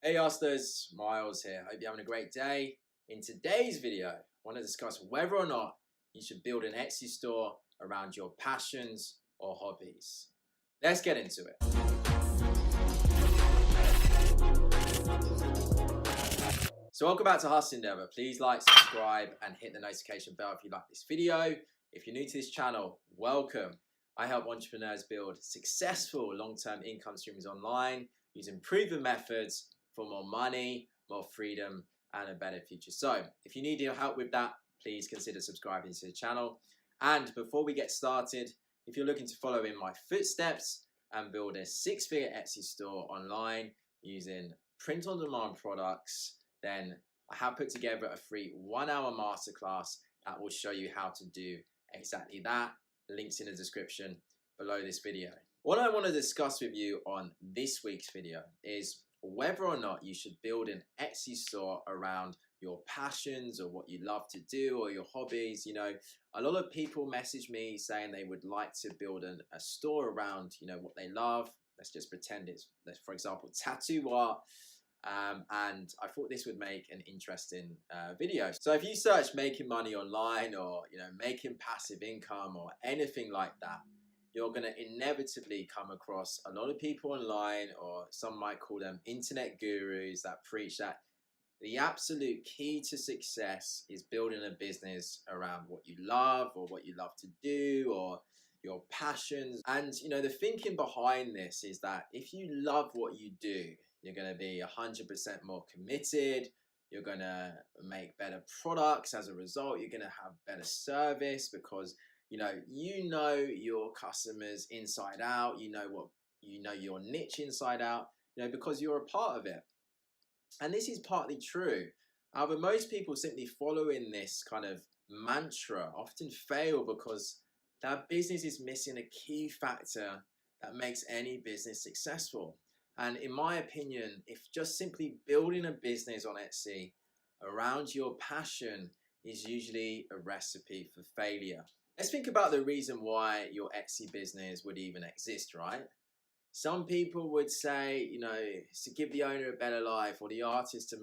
Hey Hustlers, Miles here. Hope you're having a great day. In today's video, I want to discuss whether or not you should build an Etsy store around your passions or hobbies. Let's get into it. So welcome back to Hustle Endeavor. Please like, subscribe, and hit the notification bell if you like this video. If you're new to this channel, welcome. I help entrepreneurs build successful long-term income streams online using proven methods for more money, more freedom, and a better future. So if you need your help with that, please consider subscribing to the channel. And before we get started, if you're looking to follow in my footsteps and build a six-figure Etsy store online using print-on-demand products, then I have put together a free 1-hour masterclass that will show you how to do exactly that. Links in the description below this video. What I want to discuss with you on this week's video is whether or not you should build an Etsy store around your passions or what you love to do or your hobbies. You know, a lot of people message me saying they would like to build a store around, what they love. Let's just pretend it's, for example, tattoo art. And I thought this would make an interesting video. So if you search making money online or, making passive income or anything like that, you're going to inevitably come across a lot of people online, or some might call them internet gurus, that preach that the absolute key to success is building a business around what you love or what you love to do or your passions. And, the thinking behind this is that if you love what you do, you're going to be 100% more committed. You're going to make better products as a result. You're going to have better service because you know your customers inside out. You know your niche inside out. Because you're a part of it. And this is partly true. However, most people simply following this kind of mantra often fail because their business is missing a key factor that makes any business successful. And in my opinion, if just simply building a business on Etsy around your passion is usually a recipe for failure. Let's think about the reason why your Etsy business would even exist, right? Some people would say, it's to give the owner a better life, or the artist to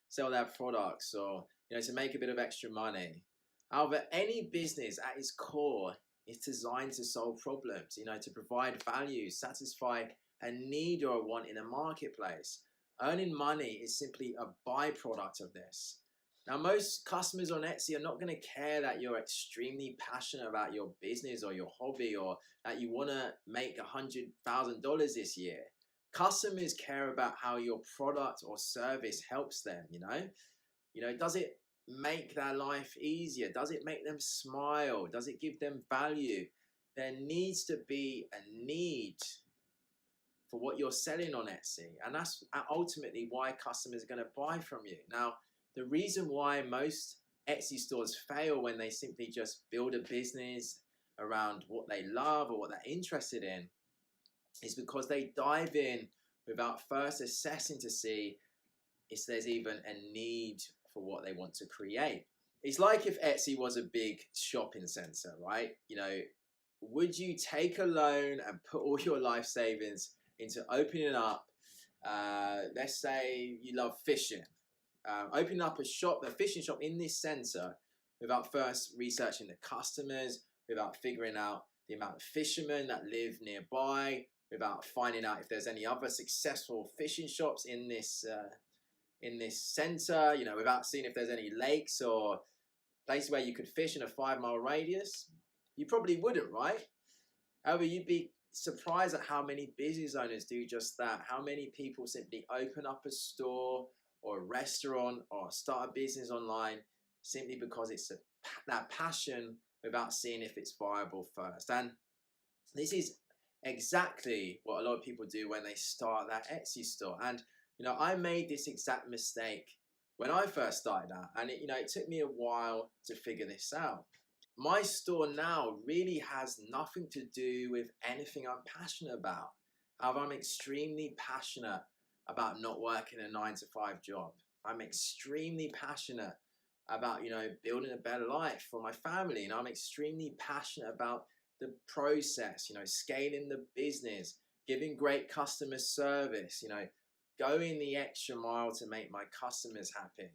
sell their products, or, to make a bit of extra money. However, any business at its core is designed to solve problems, to provide value, satisfy a need or a want in a marketplace. Earning money is simply a byproduct of this. Now, most customers on Etsy are not going to care that you're extremely passionate about your business or your hobby, or that you want to make $100,000 this year. Customers care about how your product or service helps them, Does it make their life easier? Does it make them smile? Does it give them value? There needs to be a need for what you're selling on Etsy. And that's ultimately why customers are going to buy from you. Now, the reason why most Etsy stores fail when they simply just build a business around what they love or what they're interested in is because they dive in without first assessing to see if there's even a need for what they want to create. It's like if Etsy was a big shopping center, right? Would you take a loan and put all your life savings into opening up, let's say you love fishing, opening up a fishing shop in this center without first researching the customers, without figuring out the amount of fishermen that live nearby, without finding out if there's any other successful fishing shops in this center, without seeing if there's any lakes or places where you could fish in a 5-mile radius, you probably wouldn't, right? However, you'd be surprised at how many business owners do just that. How many people simply open up a store or a restaurant or start a business online simply because it's that passion without seeing if it's viable first. And this is exactly what a lot of people do when they start that Etsy store. And I made this exact mistake when I first started out, and it took me a while to figure this out. My store now really has nothing to do with anything I'm passionate about. However, I'm extremely passionate about not working a 9-to-5 job. I'm extremely passionate about, building a better life for my family. And I'm extremely passionate about the process, scaling the business, giving great customer service, going the extra mile to make my customers happy.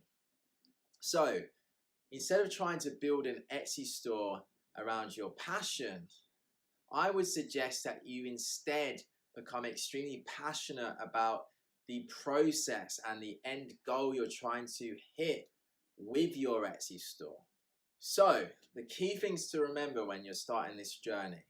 So instead of trying to build an Etsy store around your passion, I would suggest that you instead become extremely passionate about the process and the end goal you're trying to hit with your Etsy store. So the key things to remember when you're starting this journey.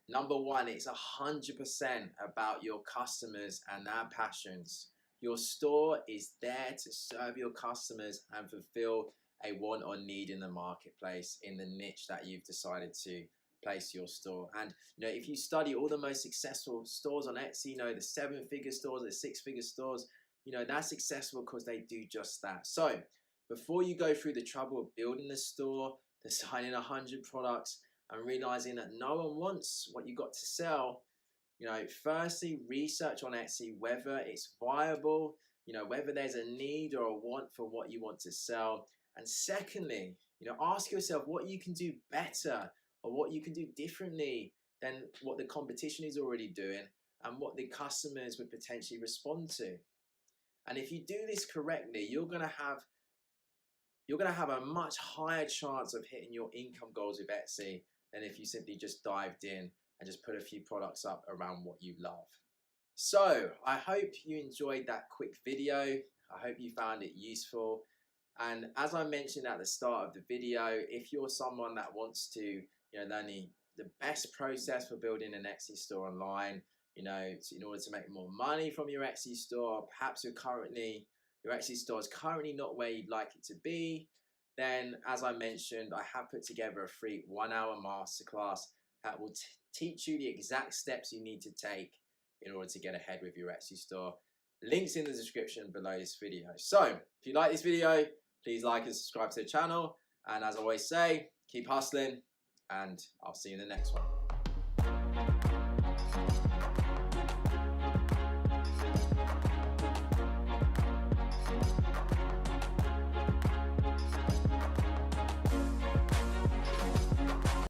Number one, it's 100% about your customers and their passions. Your store is there to serve your customers and fulfill a want or need in the marketplace, in the niche that you've decided to place your store. And if you study all the most successful stores on Etsy, the 7-figure stores, the 6-figure stores, they're successful because they do just that. So before you go through the trouble of building the store, designing 100 products, and realizing that no one wants what you got to sell, firstly, research on Etsy whether it's viable, whether there's a need or a want for what you want to sell. And secondly, ask yourself what you can do better or what you can do differently than what the competition is already doing and what the customers would potentially respond to. And if you do this correctly, you're going to have a much higher chance of hitting your income goals with Etsy than if you simply just dived in and just put a few products up around what you love. So I hope you enjoyed that quick video. I hope you found it useful. And as I mentioned at the start of the video, if you're someone that wants to learn the best process for building an Etsy store online, in order to make more money from your Etsy store, perhaps your Etsy store is currently not where you'd like it to be, then as I mentioned, I have put together a free 1-hour masterclass that will teach you the exact steps you need to take in order to get ahead with your Etsy store. Links in the description below this video. So if you like this video, please like and subscribe to the channel. And as I always say, keep hustling, and I'll see you in the next one.